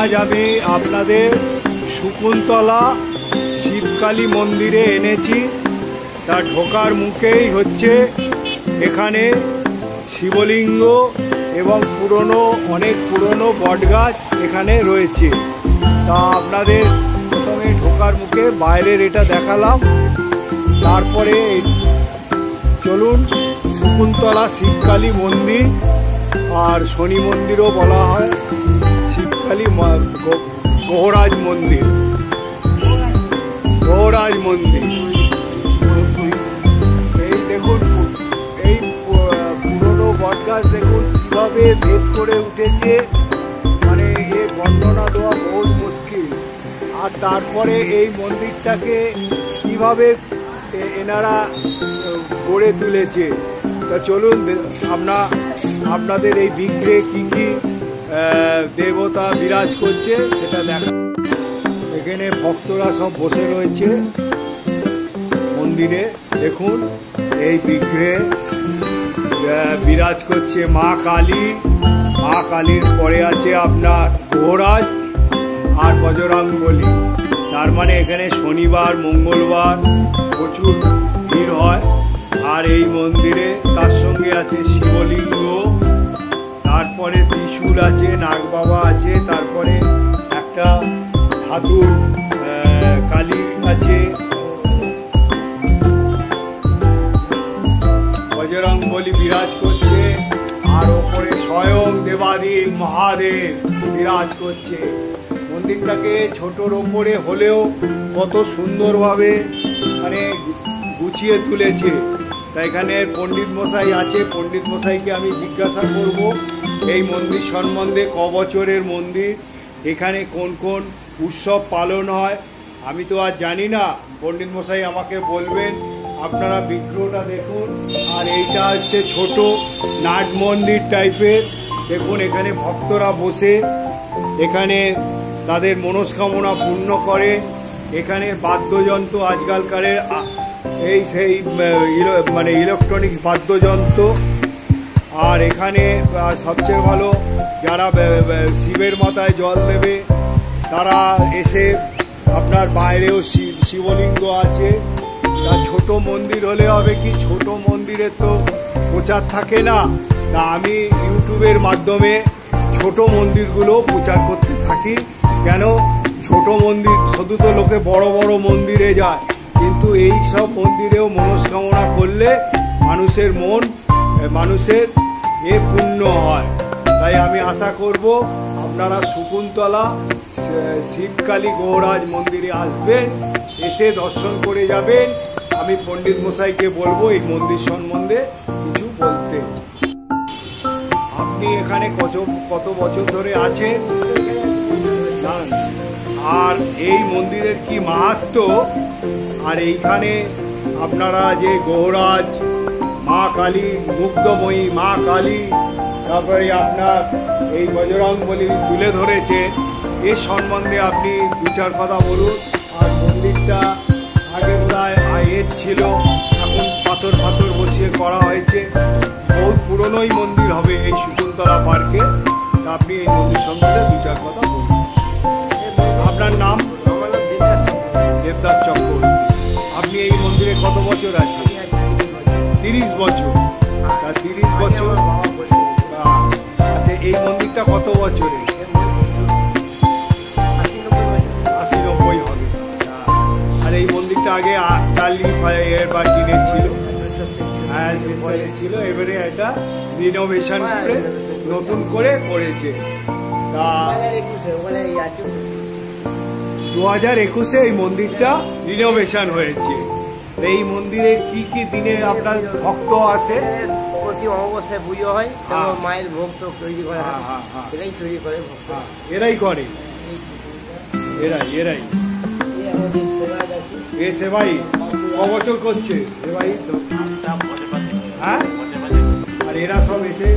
আজ আমি আপনাদের শকুন্তলা শিবকালী মন্দিরে এনেছি। তার ঢোকার মুখেই হচ্ছে এখানে শিবলিঙ্গ এবং অনেক পুরনো বটগাছ এখানে রয়েছে। তা আপনাদের প্রথমে ঢোকার মুখে বাইরের এটা দেখালাম, তারপরে চলুন শকুন্তলা শিবকালী মন্দির আর শনি মন্দিরও বলা হয়, শিবকালী গহরাজ মন্দির এই দেখুন, এই পুরনো বটগাছ দেখুন কিভাবে ভেদ করে উঠেছে, মানে এ বর্ণনা দেওয়া বহুত মুশকিল। আর তারপরে এই মন্দিরটাকে কিভাবে এনারা গড়ে তুলেছে। তা চলুন আপনাদের এই বিগ্রহে কি কি দেবতা বিরাজ করছে সেটা দেখা। এখানে ভক্তরা সব বসে রয়েছে মন্দিরে। দেখুন এই বিগ্রহে বিরাজ করছে মা কালী। মা কালীর পরে আছে আপনার গহরাজ আর বজরংবলী। তার মানে এখানে শনিবার মঙ্গলবার প্রচুর ভিড় হয়। আর এই মন্দিরে তার সঙ্গে আছে শিবলিঙ্গ, তারপরে ত্রিশূল আছে, নাগ বাবা আছে, তারপরে একটা ধাতুর কালী আছে, বজরংবলী বিরাজ করছে, আর ওপরে স্বয়ং দেবাদেব মহাদেব বিরাজ করছে। মন্দিরটাকে ছোটর ওপরে হলেও কত সুন্দরভাবে মানে গুছিয়ে তুলেছে। তা এখানে পণ্ডিত মশাই আছে, পণ্ডিত মশাইকে আমি জিজ্ঞাসা করব এই মন্দির সম্বন্ধে, ক বছরের মন্দির, এখানে কোন কোন উৎসব পালন হয়। আমি তো আর জানি না, পণ্ডিত মশাই আমাকে বলবেন। আপনারা বিগ্রহটা দেখুন। আর এইটা হচ্ছে ছোট নাট মন্দির টাইপের। দেখুন এখানে ভক্তরা বসে এখানে তাদের মনস্কামনা পূর্ণ করে। এখানে বাদ্যযন্ত্র আজকালকারের সেই মানে ইলেকট্রনিক্স বাদ্যযন্ত্র। আর এখানে সবচেয়ে ভালো যারা শিবের মাথায় জল দেবে তারা এসে, আপনার বাইরেও শিবলিঙ্গ আছে। তা ছোট মন্দির হলে হবে কি, ছোট মন্দিরে তো প্রচার থাকে না। তা আমি ইউটিউবের মাধ্যমে ছোট মন্দিরগুলো প্রচার করতে থাকি। কেন, ছোট মন্দির শুধু তো লোকে বড় বড় মন্দিরে যায়, কিন্তু এই সব মন্দিরেও মনস্কামনা করলে মানুষের পূর্ণ হয়। তাই আমি আশা করব আপনারা শকুন্তলা শিবকালী গহরাজ মন্দিরে আসবেন, এসে দর্শন করে যাবেন। আমি পণ্ডিত মশাইকে বলবো এই মন্দির সম্বন্ধে কিছু বলতে। আপনি এখানে কত বছর ধরে আছেন, আর এই মন্দিরের কি মাহাত্ম্য, আর এইখানে আপনারা যে গহরাজ মা কালী, মুগ্ধময়ী মা কালী, তারপরে আপনার এই বজরংবলী তুলে ধরেছে, এর সম্বন্ধে আপনি দু চার কথা বলুন। আর মন্দিরটা আগে বোধহয় এর ছিল, এখন পাথর বসিয়ে করা হয়েছে। বহুত পুরনোই মন্দির হবে এই শকুন্তলা পার্কে। তা আপনি এই মন্দির সম্বন্ধে দু চার কথা বলুন। আপনার নাম? দেবদাস চক্রবর্তী। আপনি এই মন্দিরে কত বছর আছে? 30 বছর। তা 30 বছর। আচ্ছা, এই মন্দিরটা কত বছরের? 80-90 হবে। আর এই মন্দিরটা আগে টালি বা টিনের ছিল, ছিল, এবারে এটা রিনোভেশন করে নতুন করে করেছে। তা 2021-এ এই মন্দিরটা রিনোভেশন হয়েছে। এই মন্দিরে কি কি দিনে আপনার ভক্ত আসে? প্রতি অমাবস্যায় পুজো হয়, মায়ের ভোগ তো তৈরি করা হয়, এরাই তৈরি করে ভক্ত, এরাই করে, এরাই এ সেবাই ক বছর করছে সেবাই? হ্যাঁ, আর এরা সব এসে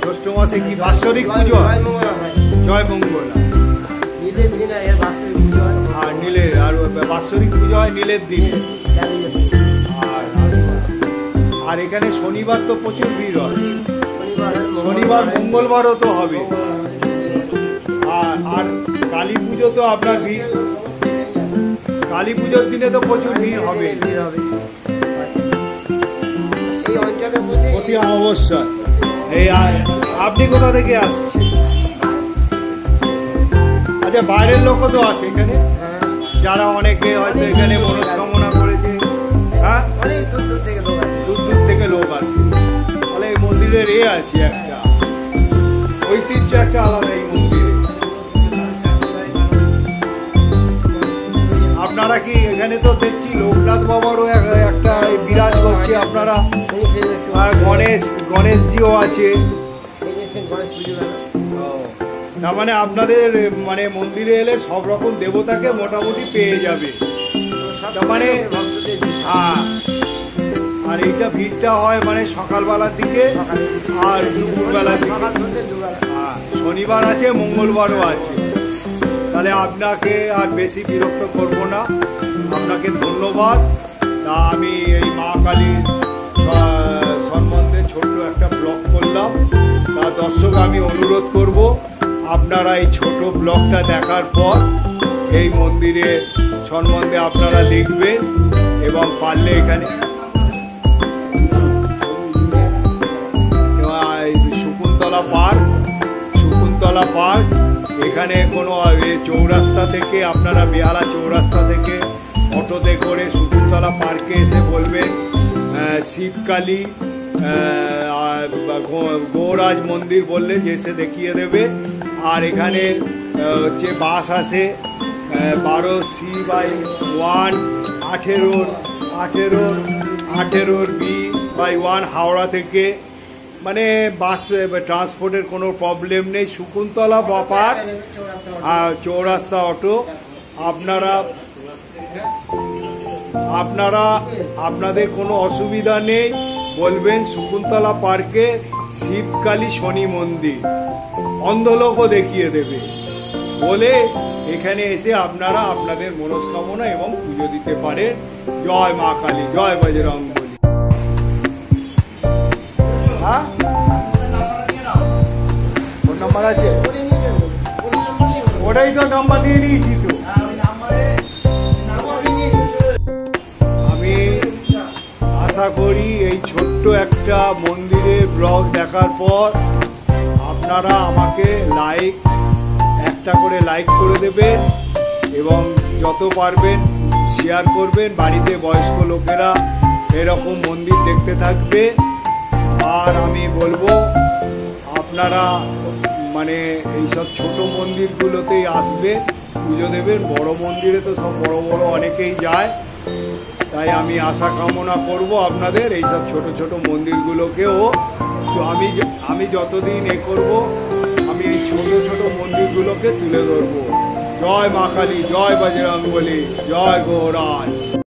জ্যৈষ্ঠ মাসে কি বাৎসরিক পুজো হয়? জয় মঙ্গলা। আর নীলের, আর বাৎসরিক পুজো হয় নীলের দিনে। আর এখানে শনিবার তো প্রচুর ভিড় হয়। শনিবার মঙ্গলবারও তো হবে। আর কালী পুজো তো আপনার ভিড়, কালী পুজোর দিনে তো প্রচুর ভিড় হবে। অতি অবশ্যই। এই আপনি কোথা থেকে আসছেন? আচ্ছা, বাইরের লোকও তো আসে এখানে, যারা অনেকে হয়তো এখানে মনস্কামনা করেছে। হ্যাঁ, দূর দূর থেকে লোক আসে। তাহলে এই মন্দিরের আছে একটা ঐতিহ্য, একটা আলাদা এই মন্দিরে। আপনারা কি এখানে তো দেখছি লোকনাথ বাবারও একটা বিরাজ করছে, আপনারা গণেশজিও আছে। তার মানে আপনাদের মানে মন্দিরে এলে সব রকম দেবতাকে মোটামুটি পেয়ে যাবে। তার মানে হ্যাঁ, আর এইটা ভিড়টা হয় মানে সকালবেলার দিকে আর দুপুরবেলার দিকে। হ্যাঁ, শনিবার আছে, মঙ্গলবারও আছে। তাহলে আপনাকে আর বেশি বিরক্ত করব না, আপনাকে ধন্যবাদ। তা আমি এই মা কালীর সম্বন্ধে ছোট্ট একটা ব্লগ করলাম। তা দর্শক আমি অনুরোধ করব, আপনারা এই ছোট ব্লগটা দেখার পর এই মন্দিরের সম্বন্ধে আপনারা লিখবেন এবং পারলে এখানে শকুন্তলা পার্ক এখানে কোনো চৌরাস্তা থেকে আপনারা বেহালা চৌরাস্তা থেকে অটোতে করে শকুন্তলা পার্কে এসে বলবেন শিবকালী গৌরাজ মন্দির বললে যে এসে দেখিয়ে দেবে। আর এখানে হচ্ছে বাস আসে 12C/1 18B/1 হাওড়া থেকে। মানে বাস ট্রান্সপোর্টের কোনো প্রবলেম নেই। শকুন্তলা পার্ক চৌরাস্তা অটো। আপনাদের কোনো অসুবিধা নেই, বলবেন শকুন্তলা পার্কে শিবকালী শনি মন্দির, অন্ধলোকও দেখিয়ে দেবে বলে এখানে এসে আপনারা আপনাদের মনস্কামনা এবং পুজো দিতে পারেন। জয় মা কালী, জয় বজরং বলি। হ্যাঁ, ফোন নাম্বার আছে? ওটাই তো নাম্বার নিয়ে নিয়েছি তো। আমি আশা করি এই ছোট্ট একটা মন্দিরের ব্লগ দেখার পর আপনারা আমাকে একটা করে লাইক করে দেবেন এবং যত পারবেন শেয়ার করবেন। বাড়িতে বয়স্ক লোকেরা এরকম মন্দির দেখতে থাকবে। আর আমি বলবো আপনারা মানে এইসব ছোট মন্দিরগুলোতেই আসবে, পুজো দেবেন। বড় মন্দিরে তো সব বড় বড় অনেকেই যায়, তাই আমি আশা কামনা করব আপনাদের এইসব ছোট ছোট মন্দিরগুলোকেও আমি যতদিন করব আমি এই ছোট ছোট মন্দিরগুলোকে তুলে ধরবো। জয় মা কালী, জয় বজরং বলি, জয় গৌরাজ।